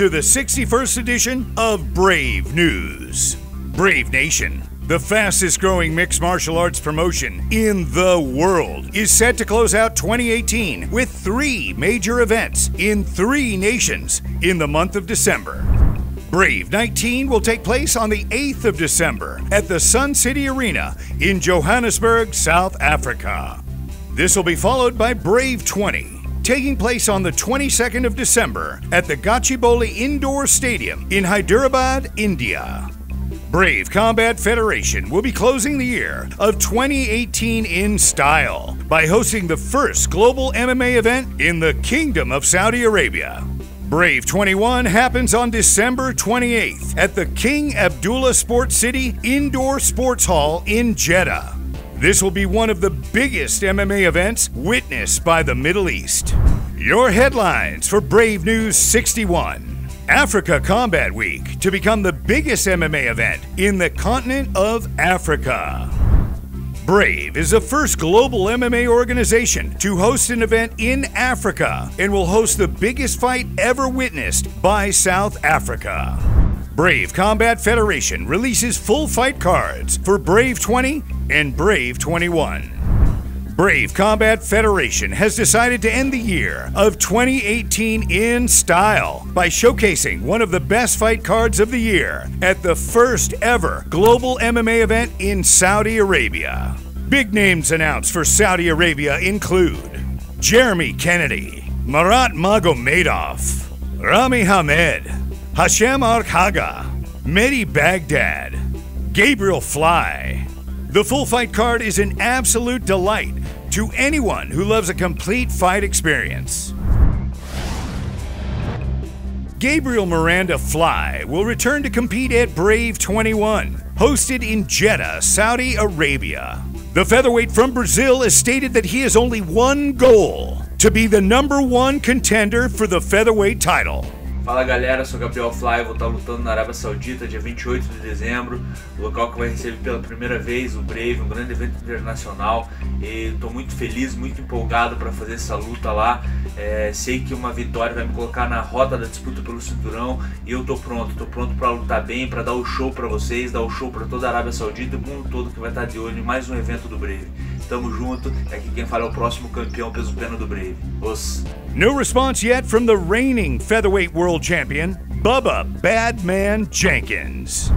to the 61st edition of Brave News. Brave Nation, the fastest growing mixed martial arts promotion in the world, is set to close out 2018 with 3 major events in 3 nations in the month of December. Brave 19 will take place on the 8th of December at the Sun City Arena in Johannesburg, South Africa. This will be followed by Brave 20, taking place on the 22nd of December at the Gachibowli Indoor Stadium in Hyderabad, India. Brave Combat Federation will be closing the year of 2018 in style by hosting the first global MMA event in the Kingdom of Saudi Arabia. Brave 21 happens on December 28th at the King Abdullah Sports City Indoor Sports Hall in Jeddah. This will be one of the biggest MMA events witnessed by the Middle East. Your headlines for Brave News 61. Africa Combat Week to become the biggest MMA event in the continent of Africa. Brave is the first global MMA organization to host an event in Africa and will host the biggest fight ever witnessed by South Africa. Brave Combat Federation releases full fight cards for Brave 20 and Brave 21. Brave Combat Federation has decided to end the year of 2018 in style by showcasing one of the best fight cards of the year at the first ever global MMA event in Saudi Arabia. Big names announced for Saudi Arabia include Jeremy Kennedy, Marat Magomedov, Rami Hamed, Hashem Arkhaga, Mehdi Baghdad, Gabriel Fly. The full fight card is an absolute delight to anyone who loves a complete fight experience. Gabriel Miranda Fly will return to compete at Brave 21, hosted in Jeddah, Saudi Arabia. The featherweight from Brazil has stated that he has only one goal: to be the #1 contender for the featherweight title. Fala galera, sou Gabriel Fly, vou estar lutando na Arábia Saudita dia 28 de dezembro, local que vai receber pela primeira vez o Brave, um grande evento internacional, e estou muito feliz, muito empolgado para fazer essa luta lá. Sei que uma vitória vai me colocar na rota da disputa pelo cinturão e eu estou pronto para lutar bem, para dar o show para vocês, dar o show para toda a Arábia Saudita e o mundo todo que vai estar de olho em mais um evento do Brave. Tamo junto, aqui quem fala é o próximo campeão peso pena do Brave. No response yet from the reigning featherweight world champion, Bubba Badman Jenkins.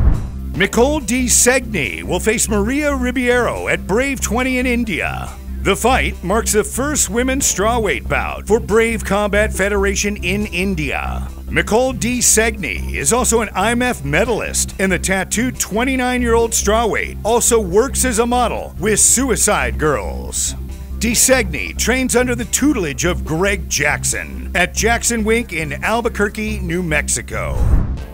Nicole D. Segni will face Maria Ribeiro at Brave 20 in India. The fight marks the first women's strawweight bout for Brave Combat Federation in India. Nicole D. Segni is also an IMF medalist, and the tattooed 29-year-old strawweight also works as a model with Suicide Girls. DeSegni trains under the tutelage of Greg Jackson at Jackson Wink in Albuquerque, New Mexico.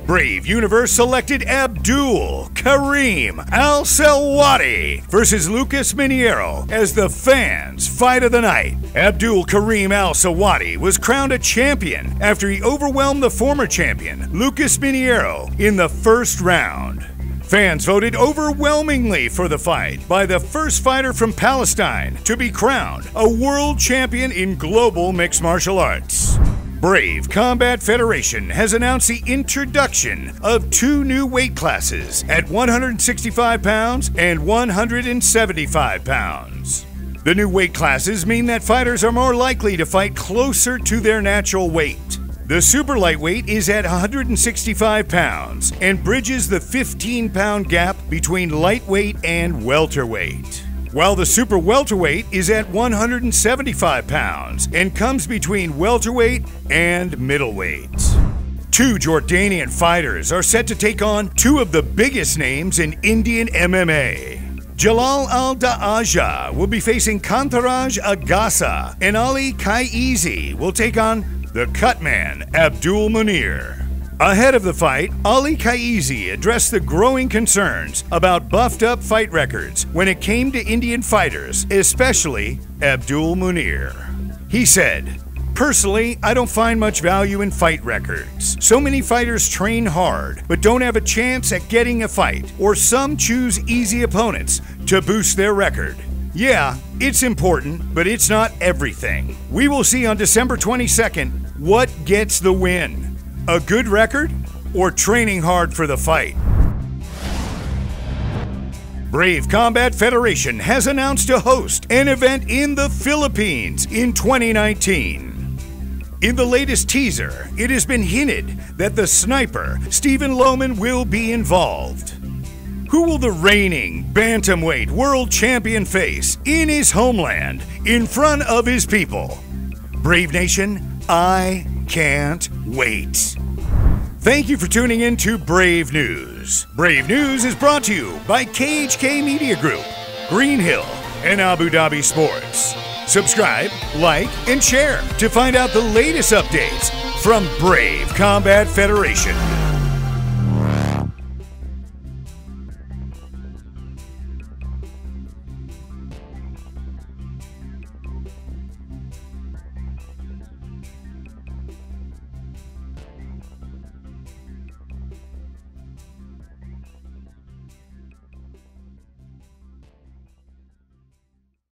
Brave Universe selected Abdul Karim Al-Selwati versus Lucas Miniero as the fans' fight of the night. Abdul Karim Al-Selwati was crowned a champion after he overwhelmed the former champion, Lucas Miniero, in the first round. Fans voted overwhelmingly for the fight by the first fighter from Palestine to be crowned a world champion in global mixed martial arts. Brave Combat Federation has announced the introduction of 2 new weight classes at 165 pounds and 175 pounds. The new weight classes mean that fighters are more likely to fight closer to their natural weight. The super lightweight is at 165 pounds and bridges the 15-pound gap between lightweight and welterweight, while the super welterweight is at 175 pounds and comes between welterweight and middleweight. 2 Jordanian fighters are set to take on 2 of the biggest names in Indian MMA. Jalal Al-Da'aja will be facing Kantaraj Agasa, and Ali Kaizi will take on the Cutman Abdul Munir. Ahead of the fight, Ali Kaizi addressed the growing concerns about buffed-up fight records when it came to Indian fighters, especially Abdul Munir. He said, "Personally, I don't find much value in fight records. So many fighters train hard, but don't have a chance at getting a fight, or some choose easy opponents to boost their record. Yeah, it's important, but it's not everything. We will see on December 22nd what gets the win. A good record or training hard for the fight? Brave Combat Federation has announced to host an event in the Philippines in 2019. In the latest teaser, it has been hinted that the sniper, Stephen Lohman, will be involved. Who will the reigning bantamweight world champion face in his homeland in front of his people? Brave Nation, I can't wait. Thank you for tuning in to Brave News. Brave News is brought to you by KHK Media Group, Green Hill, and Abu Dhabi Sports. Subscribe, like, and share to find out the latest updates from Brave Combat Federation.